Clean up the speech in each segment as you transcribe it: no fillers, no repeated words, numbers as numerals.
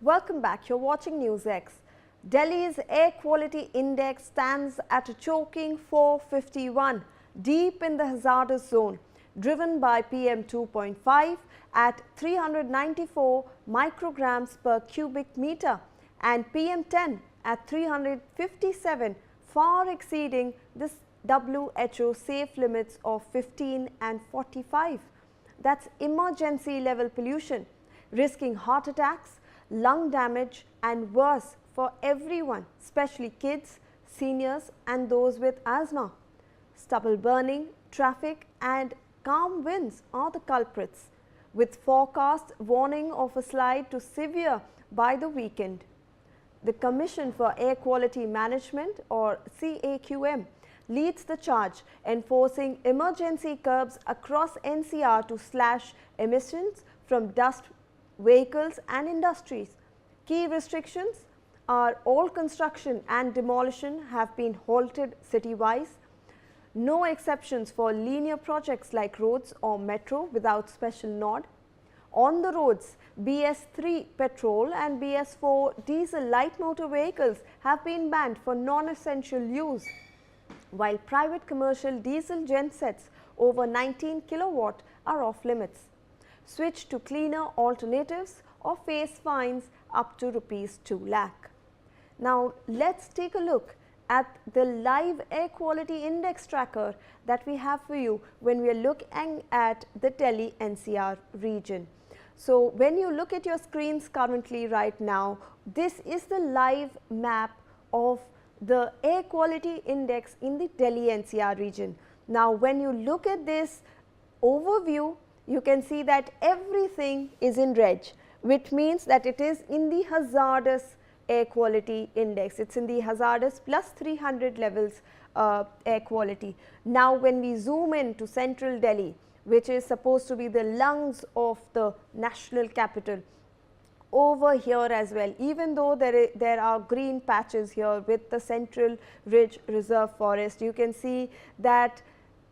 Welcome back. You're watching NewsX. Delhi's air quality index stands at a choking 451, deep in the hazardous zone, driven by PM 2.5 at 394 micrograms per cubic meter and PM 10 at 357, far exceeding the WHO safe limits of 15 and 45. That's emergency level pollution, risking heart attacks, lung damage and worse for everyone, especially kids, seniors and those with asthma. Stubble burning, traffic and calm winds are the culprits, with forecast warning of a slide to severe by the weekend. The Commission for Air Quality Management, or CAQM, leads the charge, enforcing emergency curbs across NCR to slash emissions from dust, vehicles and industries. Key restrictions are all construction and demolition have been halted city-wise. No exceptions for linear projects like roads or metro without special nod. On the roads, BS3 petrol and BS4 diesel light motor vehicles have been banned for non-essential use, while private commercial diesel gensets over 19 kilowatt are off limits. Switch to cleaner alternatives or face fines up to Rs 2 lakh. Now let's take a look at the live air quality index tracker that we have for you when we are looking at the Delhi NCR region. So when you look at your screens currently right now, this is the live map of the air quality index in the Delhi NCR region. Now when you look at this overview, you can see that everything is in red, which means that it is in the hazardous air quality index. It's in the hazardous plus 300 levels air quality. Now when we zoom in to central Delhi, which is supposed to be the lungs of the national capital, over here as well, even though there are green patches here with the Central Ridge Reserve Forest, you can see that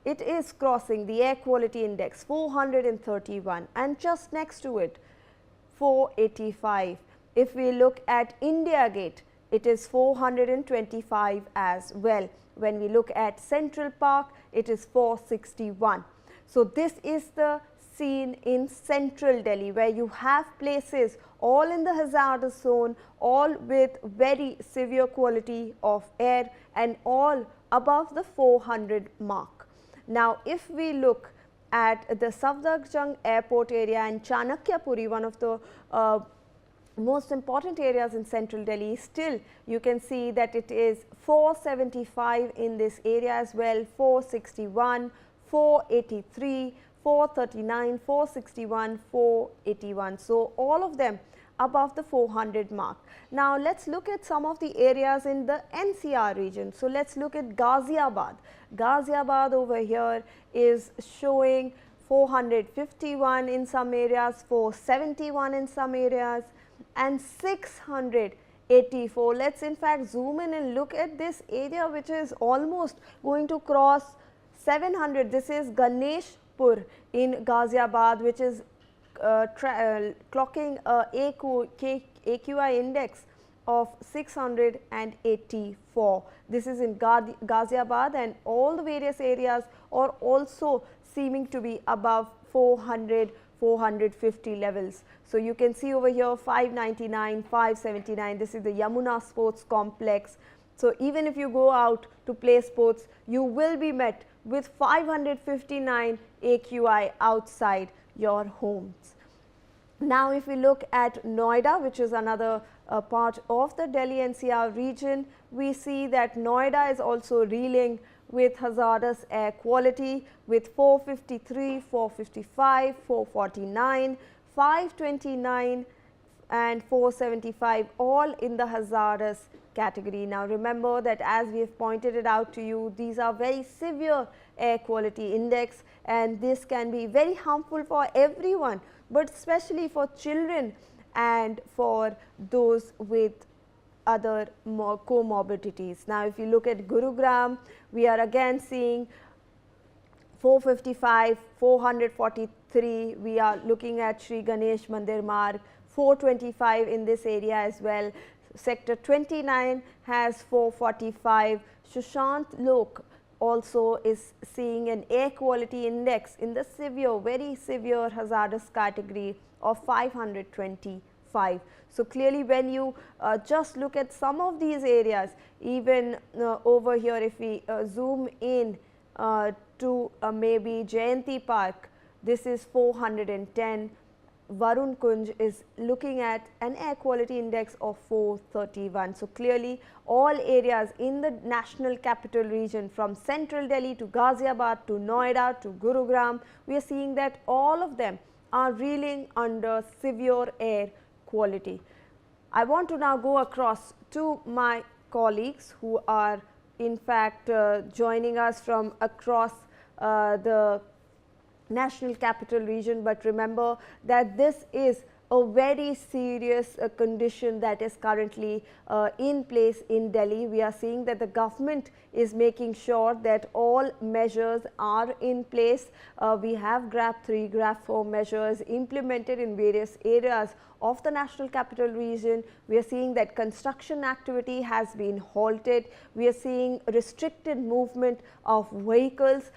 it is crossing the air quality index 431 and just next to it 485. If we look at India Gate, it is 425 as well. When we look at Central Park, it is 461. So this is the scene in central Delhi, where you have places all in the hazardous zone, all with very severe quality of air and all above the 400 mark. Now if we look at the Safdarjung airport area and Chanakyapuri, one of the most important areas in central Delhi, still you can see that it is 475 in this area as well, 461, 483, 439, 461, 481. So all of them above the 400 mark. Now let's look at some of the areas in the NCR region. So let's look at Ghaziabad. Ghaziabad over here is showing 451 in some areas, 471 in some areas and 684. Let's in fact zoom in and look at this area, which is almost going to cross 700. This is Ganeshpur in Ghaziabad, which is clocking a AQI index of 684. This is in Ghaziabad, and all the various areas are also seeming to be above 400, 450 levels. So you can see over here 599, 579. This is the Yamuna Sports Complex. So even if you go out to play sports, you will be met with 559 AQI outside your homes. Now if we look at Noida, which is another part of the Delhi NCR region, we see that Noida is also reeling with hazardous air quality with 453, 455, 449, 529 and 475, all in the hazardous category. Now remember that as we have pointed it out to you, these are very severe air quality index and this can be very harmful for everyone, but especially for children and for those with other comorbidities. Now if you look at Gurugram, we are again seeing 455, 443, we are looking at Sri Ganesh Mandir Marg 425 in this area as well. Sector 29 has 445. Sushant Lok also is seeing an air quality index in the severe, very severe hazardous category of 525. So clearly when you just look at some of these areas, even over here if we zoom in to maybe Jayanti Park, this is 410. Varun Kunj is looking at an air quality index of 431. So clearly all areas in the national capital region, from central Delhi to Ghaziabad to Noida to Gurugram, we are seeing that all of them are reeling under severe air quality. I want to now go across to my colleagues who are in fact joining us from across the national capital region, but remember that this is a very serious condition that is currently in place in Delhi. We are seeing that the government is making sure that all measures are in place. We have GRAP 3, GRAP 4 measures implemented in various areas of the national capital region. We are seeing that construction activity has been halted. We are seeing restricted movement of vehicles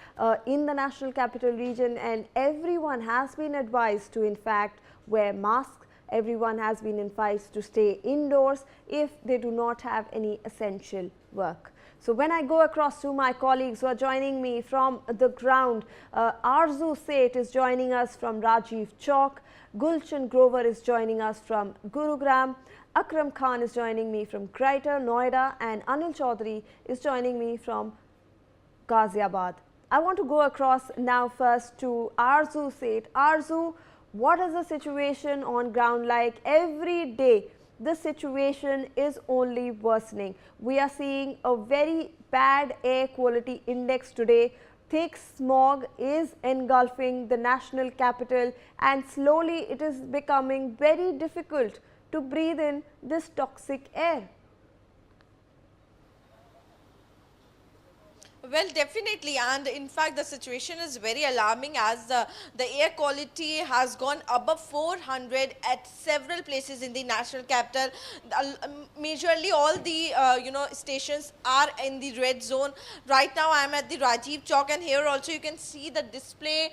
in the national capital region, and everyone has been advised to in fact wear masks. Everyone has been advised to stay indoors if they do not have any essential work. So when I go across to my colleagues who are joining me from the ground, Arzu Seth is joining us from Rajiv Chowk, Gulshan Grover is joining us from Gurugram, Akram Khan is joining me from Greater Noida, and Anil Chaudhary is joining me from Ghaziabad. I want to go across now first to Arzu Seth. Arzu, what is the situation on ground like? Every day the situation is only worsening. We are seeing a very bad air quality index today. Thick smog is engulfing the national capital, and slowly it is becoming very difficult to breathe in this toxic air. Well, definitely, and in fact the situation is very alarming as the air quality has gone above 400 at several places in the national capital. Majorly all the stations are in the red zone. Right now I am at the Rajiv Chowk, and here also you can see the display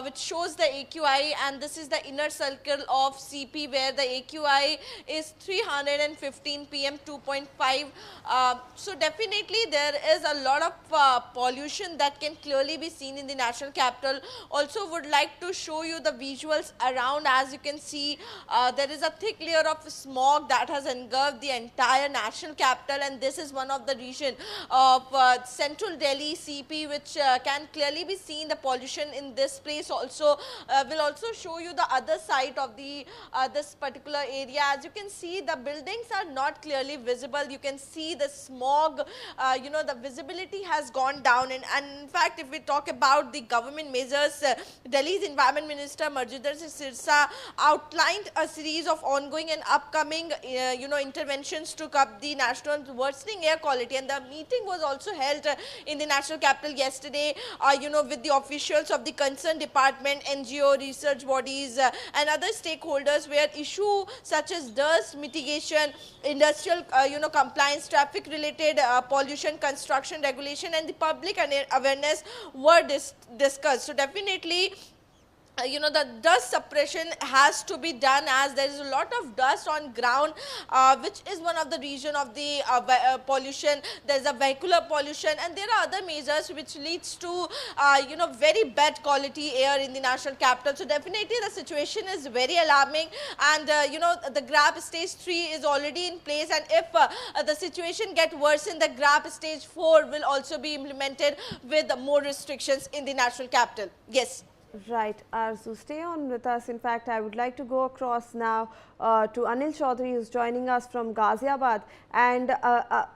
which shows the AQI, and this is the inner circle of CP where the AQI is 315 PM 2.5. So definitely there is a lot of pollution that can clearly be seen in the national capital. Also would like to show you the visuals around. As you can see, there is a thick layer of smog that has engulfed the entire national capital, and this is one of the region of central Delhi CP, which can clearly be seen the pollution in this place. Also will also show you the other side of the this particular area. As you can see, the buildings are not clearly visible. You can see the smog, the visibility has gone down, and in fact if we talk about the government measures, Delhi's Environment Minister Marjudar Sirsa outlined a series of ongoing and upcoming interventions to curb the national worsening air quality, and the meeting was also held in the national capital yesterday with the officials of the concerned department, NGO, research bodies and other stakeholders, where issues such as dust mitigation, industrial compliance, traffic related pollution, construction regulation and the public awareness were discussed. So definitely the dust suppression has to be done, as there is a lot of dust on ground, which is one of the reason of the pollution. There is a vehicular pollution, and there are other measures which leads to very bad quality air in the national capital. So definitely the situation is very alarming, and the GRAP stage 3 is already in place, and if the situation get worse, in the GRAP stage 4 will also be implemented with more restrictions in the national capital. Yes. Right, Arzu, stay on with us. In fact, I would like to go across now to Anil Chaudhary, who is joining us from Ghaziabad. And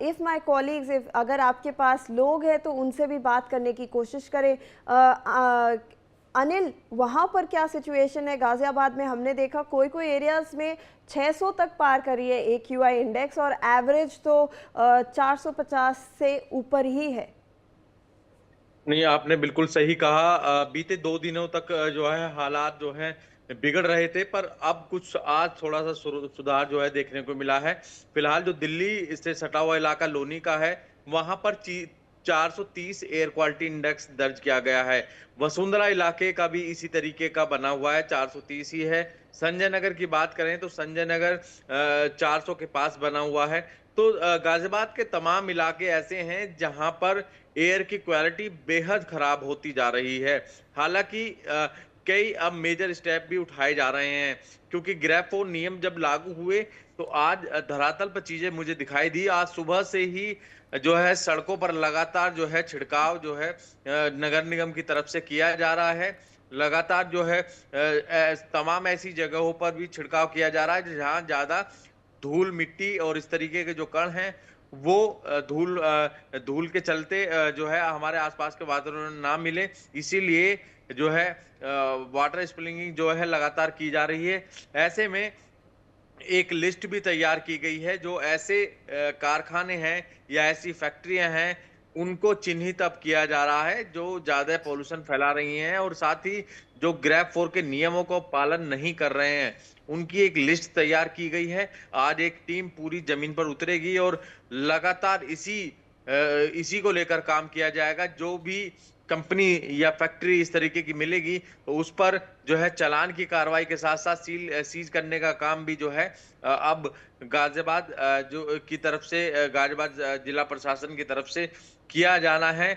if my colleagues, if अगर आपके पास लोग हैं तो उनसे भी बात करने की कोशिश करें. अनिल, वहाँ पर क्या सिचुएशन है गाजियाबाद में? हमने देखा कोई एरियाज में 600 तक पार करी है AQI इंडेक्स, और एवरेज तो 450 से ऊपर ही है. नहीं, आपने बिल्कुल सही कहा। बीते 2 दिनों तक जो है हालात जो है बिगड़ रहे थे, पर अब कुछ आज थोड़ा सा सुधार जो है देखने को मिला है। फिलहाल जो दिल्ली से सटा हुआ इलाका लोनी का है, वहां पर 430 एयर क्वालिटी इंडेक्स दर्ज किया गया है। वसुंधरा इलाके का भी इसी तरीके का बना हुआ है, 430 ही है। संजय नगर की बात करें तो संजय नगर 400 के पास बना हुआ है। तो गाजियाबाद के तमाम इलाके ऐसे हैं जहां पर एयर की क्वालिटी बेहद खराब होती जा रही है। हालांकि कई अब मेजर स्टेप भी उठाए जा रहे हैं, क्योंकि ग्रैब 4 नियम जब लागू हुए तो आज धरातल पर चीजें मुझे दिखाई दी। आज सुबह से ही जो है सड़कों पर लगातार जो है छिड़काव जो है नगर निगम की तरफ से किया जा रहा है। लगातार जो है तमाम ऐसी जगहों पर भी छिड़काव किया जा रहा है जहां ज्यादा धूल मिट्टी और इस तरीके के जो कण हैं वो धूल के चलते जो है हमारे आसपास के वातावरण में ना मिले, इसीलिए जो है वाटर स्प्रिंकलिंग जो है लगातार की जा रही है। ऐसे में एक लिस्ट भी तैयार की गई है, जो ऐसे कारखाने हैं या ऐसी फैक्ट्रियां हैं उनको चिन्हित अब किया जा रहा है जो ज्यादा पोल्यूशन फैला रही हैं, और साथ ही जो ग्रैब 4 के नियमों को पालन नहीं कर रहे हैं उनकी एक लिस्ट तैयार की गई है। आज एक टीम पूरी जमीन पर उतरेगी और लगातार इसी को लेकर काम किया जाएगा। जो भी कंपनी या फैक्ट्री इस तरीके की मिलेगी तो उस पर जो है चालान की कार्रवाई के साथ साथ सीज करने का काम भी जो है अब गाजियाबाद जो की तरफ से गाजियाबाद जिला प्रशासन की तरफ से किया जाना है।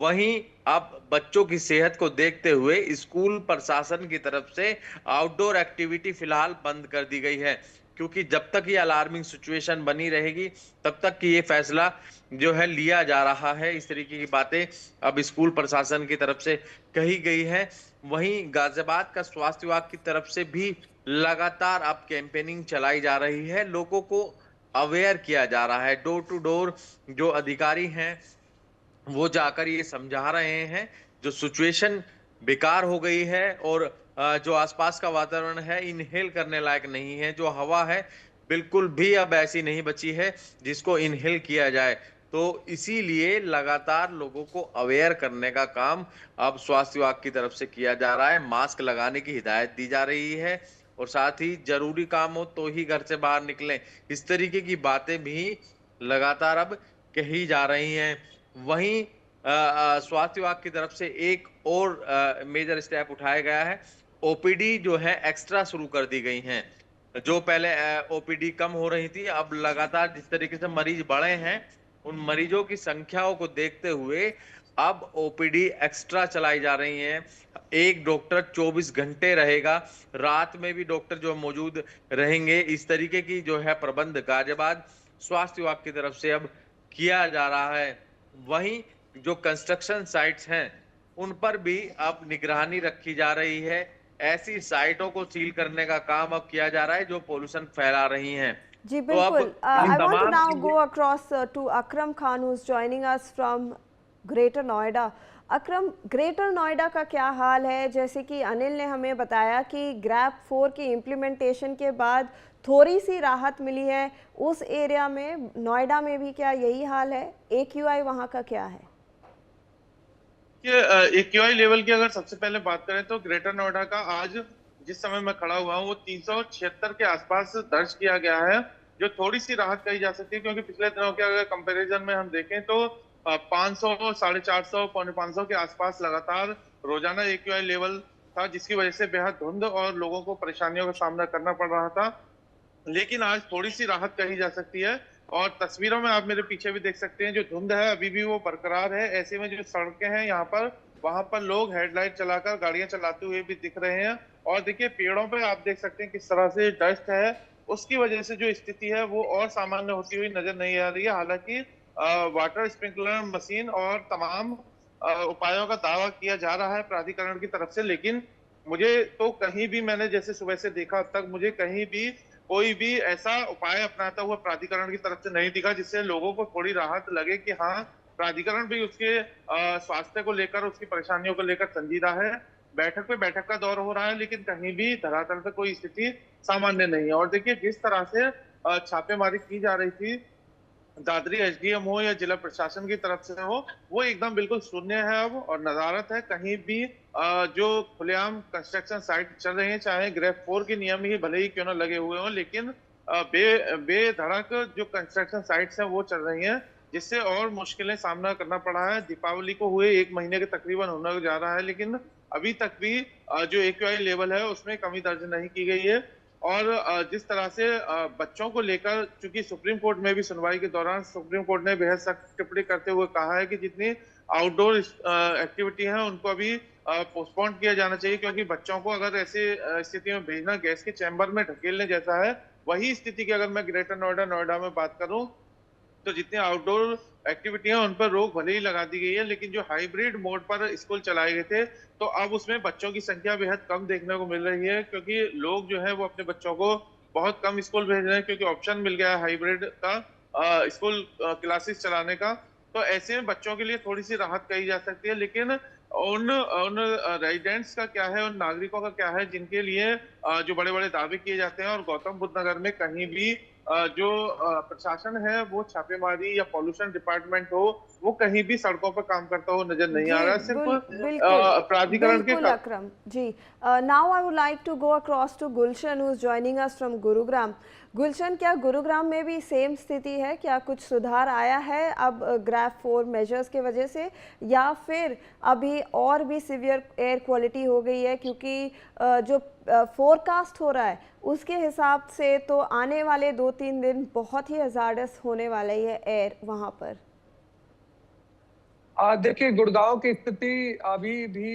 वहीं अब बच्चों की सेहत को देखते हुए स्कूल प्रशासन की तरफ से आउटडोर एक्टिविटी फिलहाल बंद कर दी गई है, क्योंकि जब तक ये अलार्मिंग सिचुएशन बनी रहेगी तब तक कि ये फैसला जो है लिया जा रहा है। इस तरीके की बातें अब स्कूल प्रशासन की तरफ से कही गई है। वहीं गाजियाबाद का स्वास्थ्य विभाग की तरफ से भी लगातार अब कैंपेनिंग चलाई जा रही है, लोगों को अवेयर किया जा रहा है। डोर टू डोर जो अधिकारी हैं वो जाकर ये समझा रहे हैं जो सिचुएशन बेकार हो गई है, और जो आसपास का वातावरण है इनहेल करने लायक नहीं है। जो हवा है बिल्कुल भी अब ऐसी नहीं बची है जिसको इनहेल किया जाए। तो इसीलिए लगातार लोगों को अवेयर करने का काम अब स्वास्थ्य विभाग की तरफ से किया जा रहा है। मास्क लगाने की हिदायत दी जा रही है, और साथ ही जरूरी काम हो तो ही घर से बाहर निकलें। इस तरीके की बातें भी लगातार अब कही जा रही हैं। वहीं स्वास्थ्य विभाग की तरफ से एक और मेजर स्टेप उठाया गया है। ओपीडी जो है एक्स्ट्रा शुरू कर दी गई हैं। जो पहले ओपीडी कम हो रही थी, अब लगातार जिस तरीके से मरीज बढ़े हैं उन मरीजों की संख्याओं को देखते हुए अब ओपीडी एक्स्ट्रा चलाई जा रही हैं। एक डॉक्टर 24 घंटे रहेगा, रात में भी डॉक्टर जो मौजूद रहेंगे। इस तरीके की जो है प्रबंध गाजियाबाद स्वास्थ्य विभाग की तरफ से अब किया जा रहा है। वहीं जो कंस्ट्रक्शन साइट्स हैं उन पर भी अब निगरानी रखी जा रही है। ऐसी साइटों को सील करने का काम अब किया जा रहा है जो पोल्यूशन फैला रही हैं। जी तो अब बिल्कुल। इन I want to तमाम now चीजें go across to Akram Khan, who's joining us from Greater Noida. Akram, greater Noida का क्या हाल है? जैसे कि अनिल ने हमें बताया कि ग्रैब 4 की इम्प्लीमेंटेशन के बाद थोड़ी सी राहत मिली है उस एरिया में। नोएडा में भी क्या यही हाल है? AQI वहाँ का क्या है? AQI लेवल की अगर सबसे पहले बात करें तो ग्रेटर नोएडा का आज जिस समय मैं खड़ा हुआ हूँ वो 376 के आसपास दर्ज किया गया है, जो थोड़ी सी राहत कही जा सकती है, क्योंकि पिछले दिनों के अगर कंपैरिजन में हम देखें तो 500, 450, 550 के आसपास लगातार रोजाना AQI लेवल था, जिसकी वजह से बेहद धुंध और लोगों को परेशानियों का सामना करना पड़ रहा था। लेकिन आज थोड़ी सी राहत कही जा सकती है, और तस्वीरों में आप मेरे पीछे भी देख सकते हैं जो धुंध है अभी भी वो बरकरार है। ऐसे में जो सड़कें हैं यहाँ पर, वहां पर लोग हेडलाइट चलाकर गाड़ियां चलाते हुए भी दिख रहे हैं। और देखिए पेड़ों पे आप देख सकते हैं किस तरह से डस्ट है, उसकी वजह से जो स्थिति है वो और सामान्य होती हुई नजर नहीं आ रही है। हालांकि वाटर स्प्रिंकलर मशीन और तमाम उपायों का दावा किया जा रहा है प्राधिकरण की तरफ से, लेकिन मुझे तो कहीं भी, मैंने जैसे सुबह से देखा अब तक, मुझे कहीं भी कोई भी ऐसा उपाय अपनाता हुआ प्राधिकरण की तरफ से नहीं दिखा जिससे लोगों को थोड़ी राहत लगे कि हाँ, प्राधिकरण भी उसके स्वास्थ्य को लेकर, उसकी परेशानियों को लेकर संजीदा है। बैठक पे बैठक का दौर हो रहा है, लेकिन कहीं भी धरातल पे कोई स्थिति सामान्य नहीं है। और देखिए जिस तरह से छापेमारी की जा रही थी दादरी एसडीएम हो या जिला प्रशासन की तरफ से हो, वो एकदम बिल्कुल शून्य है अब, और नजारत है कहीं भी जो खुलेआम कंस्ट्रक्शन साइट चल रही है, चाहे ग्रेड 4 के नियम ही भले ही क्यों ना लगे हुए हों, लेकिन बेधड़क जो कंस्ट्रक्शन साइट्स हैं वो चल रही हैं, जिससे और मुश्किलें सामना करना पड़ा है। दीपावली को हुए 1 महीने के तकरीबन होने जा रहा है, लेकिन अभी तक भी जो एक्यूआई लेवल है उसमें कमी दर्ज नहीं की गई है। और जिस तरह से बच्चों को लेकर, चूंकि सुप्रीम कोर्ट में भी सुनवाई के दौरान सुप्रीम कोर्ट ने बेहद सख्त टिप्पणी करते हुए कहा है कि जितनी आउटडोर एक्टिविटी है उनको अभी पोस्टपोन किया जाना चाहिए, क्योंकि बच्चों को अगर ऐसे स्थिति में भेजना गैस के चैम्बर में ढकेलने जैसा है। वही स्थिति की अगर मैं ग्रेटर नोएडा में बात करूं, तो जितनी आउटडोर एक्टिविटी है उन पर रोक भले ही लगा दी गई है, लेकिन जो हाइब्रिड मोड पर स्कूल चलाए गए थे, तो अब उसमें बच्चों की संख्या बेहद कम देखने को मिल रही है, क्योंकि लोग जो है वो अपने बच्चों को बहुत कम स्कूल भेज रहे हैं, क्योंकि ऑप्शन मिल गया है हाइब्रिड का स्कूल क्लासेस चलाने का। तो ऐसे में बच्चों के लिए थोड़ी सी राहत कही जा सकती है, लेकिन उन उन रेजिडेंट्स का क्या है, उन नागरिकों का क्या है जिनके लिए जो बड़े बड़े दावे किए जाते हैं, और गौतम बुद्ध नगर में कहीं भी जो प्रशासन है वो छापेमारी या पॉल्यूशन डिपार्टमेंट हो, वो कहीं भी सड़कों पर काम करता हुआ नजर नहीं आ जी रहा है, सिर्फ बिल्कुल प्राधिकरण के बिल्कुल Akram ji. Now I would like to go across to Gulshan who is joining us from Gurugram. Gulshan, क्या गुरुग्राम में भी सेम स्थिति है? क्या कुछ सुधार आया है अब ग्रेड 4 मेजर्स के वजह से, या फिर अभी और भी सिवियर एयर क्वालिटी हो गई है? क्योंकि जो फोरकास्ट हो रहा है उसके हिसाब से तो आने वाले 2-3 दिन बहुत ही हजार्डस होने वाला ही है एयर वहाँ पर। देखिए, गुड़गांव की स्थिति अभी भी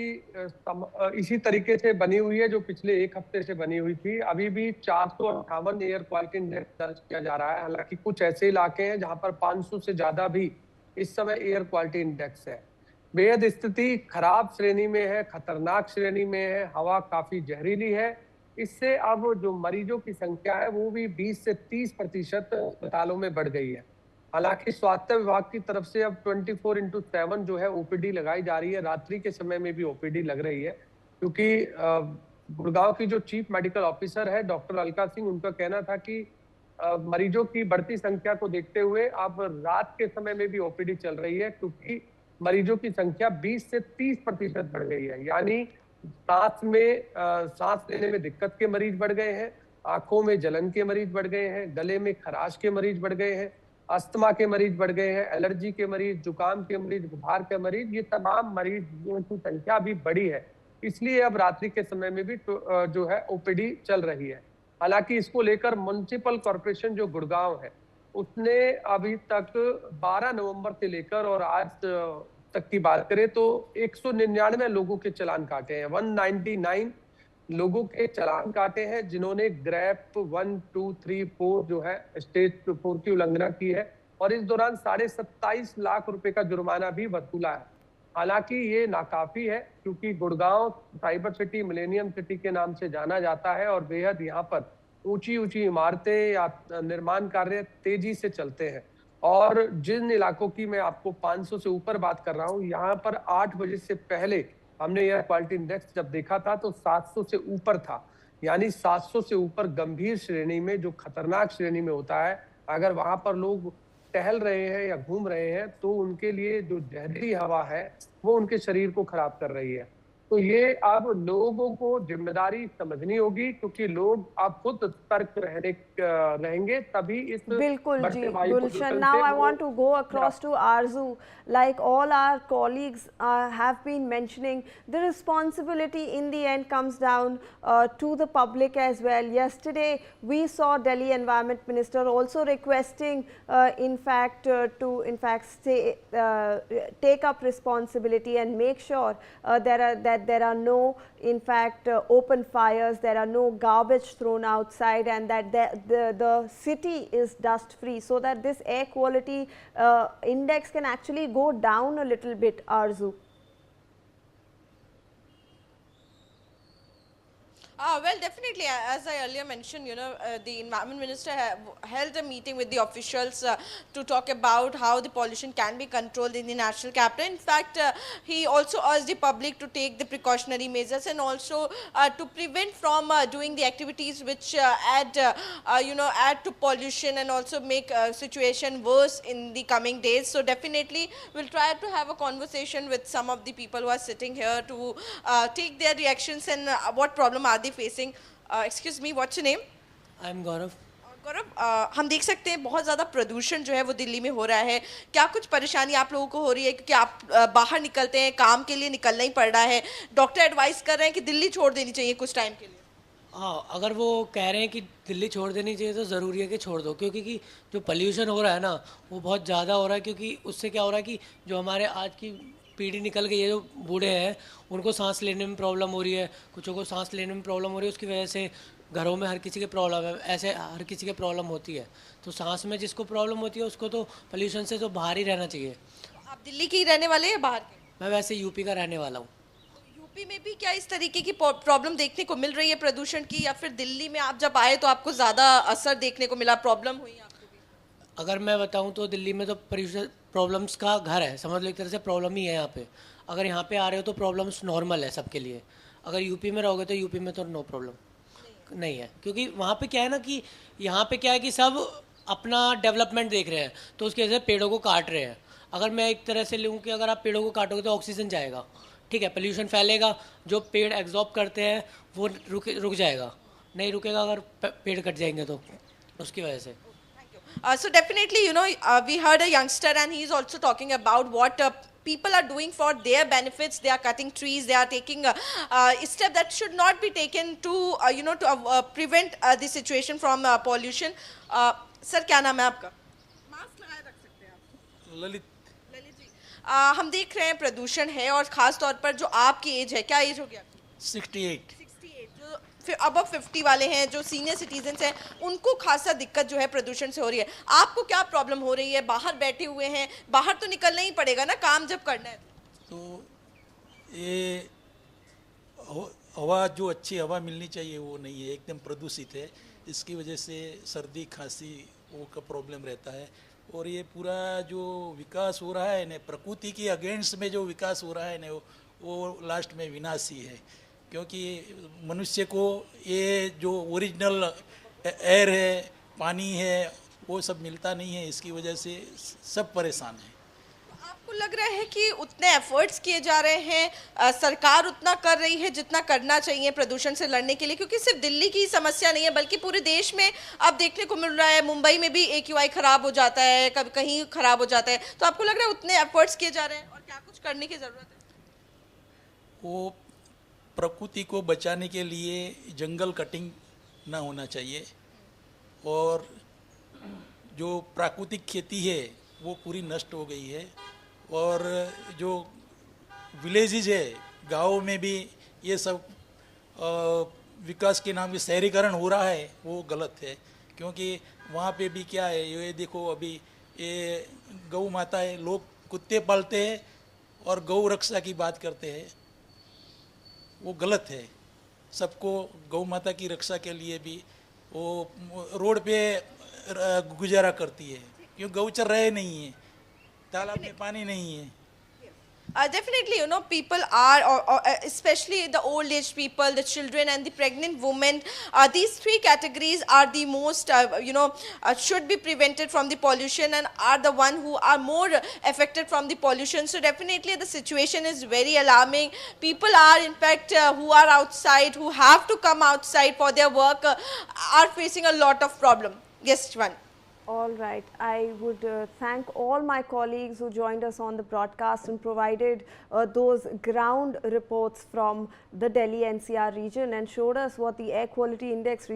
इसी तरीके से बनी हुई है जो पिछले 1 हफ्ते से बनी हुई थी। अभी भी 458 एयर क्वालिटी इंडेक्स दर्ज किया जा रहा है। हालांकि कुछ ऐसे इलाके हैं जहां पर 500 से ज्यादा भी इस समय एयर क्वालिटी इंडेक्स है। बेहद स्थिति खराब श्रेणी में है, खतरनाक श्रेणी में है, हवा काफी जहरीली है। इससे अब जो मरीजों की संख्या है वो भी 20 से 30% अस्पतालों में बढ़ गई है। हालांकि स्वास्थ्य विभाग की तरफ से अब 24/7 जो है ओपीडी लगाई जा रही है। रात्रि के समय में भी ओपीडी लग रही है, क्योंकि गुड़गांव की जो चीफ मेडिकल ऑफिसर है डॉक्टर अलका सिंह, उनका कहना था कि मरीजों की बढ़ती संख्या को देखते हुए अब रात के समय में भी ओपीडी चल रही है, क्योंकि मरीजों की संख्या 20 से 30% बढ़ गई है। यानी सांस लेने में दिक्कत के मरीज बढ़ गए हैं, आंखों में जलन के मरीज बढ़ गए हैं, गले में खराश के मरीज बढ़ गए हैं, अस्थमा के मरीज बढ़ गए हैं, एलर्जी के मरीज, जुकाम के मरीज, बुखार के मरीज, ये तमाम मरीजों की संख्या भी बढ़ी है। इसलिए अब रात्रि के समय में भी जो है ओपीडी चल रही है। हालांकि इसको लेकर म्युनिसिपल कॉर्पोरेशन जो गुड़गांव है उसने अभी तक 12 नवंबर से लेकर और आज तक की बात करें तो 199 लोगों के चालान काटे हैं। 199 लोगों के चालान काटे हैं जिन्होंने ग्रेप 1, 2, 3, 4 जो है स्टेज 4 की उल्लंघना की है, और इस दौरान 27.5 लाख रुपए का जुर्माना भी वसूला है। हालांकि ये नाकाफी है, क्योंकि Gurgaon cyber city, millennium city के नाम से जाना जाता है, और बेहद यहाँ पर ऊंची ऊंची इमारतें या निर्माण कार्य तेजी से चलते हैं। और जिन इलाकों की मैं आपको 500 से ऊपर बात कर रहा हूँ, यहाँ पर 8 बजे से पहले हमने एयर क्वालिटी इंडेक्स जब देखा था तो 700 से ऊपर था। यानी 700 से ऊपर गंभीर श्रेणी में, जो खतरनाक श्रेणी में होता है, अगर वहां पर लोग टहल रहे हैं या घूम रहे हैं तो उनके लिए जो जहरीली हवा है वो उनके शरीर को खराब कर रही है। तो ये अब लोगों को जिम्मेदारी समझनी होगी, क्योंकि लोग अब खुद सतर्क रहेंगे तभी इस बिल्कुल जी बढ़ते वायु गुलशन। प्रदूषण नाउ से आई वो want to go across to Arzu. Like all our colleagues have been mentioning, the responsibility in the end comes down to the public as well. Yesterday we saw Delhi Environment Minister also requesting take up responsibility and make sure that there are no open fires, there are no garbage thrown outside, and that the city is dust free, so that this air quality index can actually go down a little bit. Arzu? Well, definitely, as I earlier mentioned, the environment minister held a meeting with the officials to talk about how the pollution can be controlled in the national capital. In fact, he also urged the public to take the precautionary measures and also to prevent from doing the activities which add to pollution and also make situation worse in the coming days. So definitely, we'll try to have a conversation with some of the people who are sitting here to take their reactions and what problem are they facing. Excuse me, what's your name? I am Gaurav. Gaurav, हम देख सकते हैं बहुत ज़्यादा प्रदूषण जो है वो दिल्ली में हो रहा है। क्या कुछ परेशानी आप लोगों को हो रही है, क्योंकि आप बाहर निकलते हैं, काम के लिए निकलना ही पड़ रहा है, डॉक्टर एडवाइस कर रहे हैं कि दिल्ली छोड़ देनी चाहिए कुछ टाइम के लिए। हाँ, अगर वो कह रहे हैं कि दिल्ली छोड़ देनी चाहिए तो ज़रूरी है कि छोड़ दो, क्योंकि कि जो पोल्यूशन हो रहा है ना वो बहुत ज़्यादा हो रहा है। क्योंकि उससे क्या हो रहा है कि जो हमारे आज की पीढ़ी निकल गई है, जो बूढ़े हैं उनको सांस लेने में प्रॉब्लम हो रही है, कुछों को सांस लेने में प्रॉब्लम हो रही है, उसकी वजह से घरों में हर किसी के प्रॉब्लम है, ऐसे हर किसी के प्रॉब्लम होती है। तो सांस में जिसको प्रॉब्लम होती है उसको तो पोल्यूशन से तो बाहर ही रहना चाहिए। आप दिल्ली के ही रहने वाले हैं या बाहर के? मैं वैसे यूपी का रहने वाला हूँ। यूपी में भी क्या इस तरीके की प्रॉब्लम देखने को मिल रही है प्रदूषण की, या फिर दिल्ली में आप जब आए तो आपको ज़्यादा असर देखने को मिला, प्रॉब्लम हुई आपको भी? अगर मैं बताऊं तो दिल्ली में तो प्रॉब्लम्स का घर है, समझ लो एक तरह से प्रॉब्लम ही है यहाँ पे। अगर यहाँ पे आ रहे हो तो प्रॉब्लम्स नॉर्मल है सबके लिए। अगर यूपी में रहोगे तो यूपी में तो नो प्रॉब्लम नहीं है, क्योंकि वहाँ पे क्या है ना कि यहाँ पे क्या है कि सब अपना डेवलपमेंट देख रहे हैं, तो उसकी वजह से पेड़ों को काट रहे हैं। अगर मैं एक तरह से लूँ कि अगर आप पेड़ों को काटोगे तो ऑक्सीजन जाएगा, ठीक है, पोल्यूशन फैलेगा, जो पेड़ एब्जॉर्ब करते हैं वो रुक जाएगा, नहीं रुकेगा अगर पेड़ कट जाएंगे तो उसकी वजह से। So definitely, we heard a youngster and he is also talking about what people are doing for their benefits. They are cutting trees. They are taking a step that should not be taken to, prevent the situation from pollution. Sir, क्या नाम है आपका? Mask लगाए रख सकते हैं आप। ललित। ललित जी, हम देख रहे हैं प्रदूषण है, और खास तौर पर जो आपकी एज है, क्या एज हो गया? 68। 68, जो फिर अब 50 वाले हैं, जो सीनियर सिटीजन्स हैं, उनको खासा दिक्कत जो है प्रदूषण से हो रही है। आपको क्या प्रॉब्लम हो रही है? बाहर बैठे हुए हैं, बाहर तो निकलना ही पड़ेगा ना काम जब करना है तो ये हवा जो अच्छी हवा मिलनी चाहिए वो नहीं है, एकदम प्रदूषित है। इसकी वजह से सर्दी खांसी वो का प्रॉब्लम रहता है। और ये पूरा जो विकास हो रहा है ना, प्रकृति के अगेंस्ट में जो विकास हो रहा है ना, वो लास्ट में विनाश ही है। क्योंकि मनुष्य को ये जो ओरिजिनल एयर है, पानी है, वो सब मिलता नहीं है। इसकी वजह से सब परेशान हैं। आपको लग रहा है कि उतने एफर्ट्स किए जा रहे हैं, सरकार उतना कर रही है जितना करना चाहिए प्रदूषण से लड़ने के लिए? क्योंकि सिर्फ दिल्ली की समस्या नहीं है, बल्कि पूरे देश में अब देखने को मिल रहा है। मुंबई में भी AQI खराब हो जाता है, कभी कहीं खराब हो जाता है। तो आपको लग रहा है उतने एफर्ट्स किए जा रहे हैं और क्या कुछ करने की ज़रूरत है? वो प्रकृति को बचाने के लिए जंगल कटिंग ना होना चाहिए, और जो प्राकृतिक खेती है वो पूरी नष्ट हो गई है। और जो विलेजेस है, गाँव में भी ये सब विकास के नाम पे शहरीकरण हो रहा है, वो गलत है। क्योंकि वहाँ पे भी क्या है, ये देखो अभी ये गौ माता है, लोग कुत्ते पालते हैं और गौ रक्षा की बात करते हैं, वो गलत है। सबको गौ माता की रक्षा के लिए भी वो रोड पे गुजारा करती है, क्यों गौचर रहे नहीं है, तालाब में पानी नहीं है। Definitely, people are, or especially the old age people, the children and the pregnant women, these three categories are the most, should be prevented from the pollution and are the one who are more affected from the pollution. So definitely the situation is very alarming. People are, in fact, who are outside, who have to come outside for their work, are facing a lot of problem. Yes, Shwan. All right. I would thank all my colleagues who joined us on the broadcast and provided those ground reports from the Delhi NCR region and showed us what the air quality index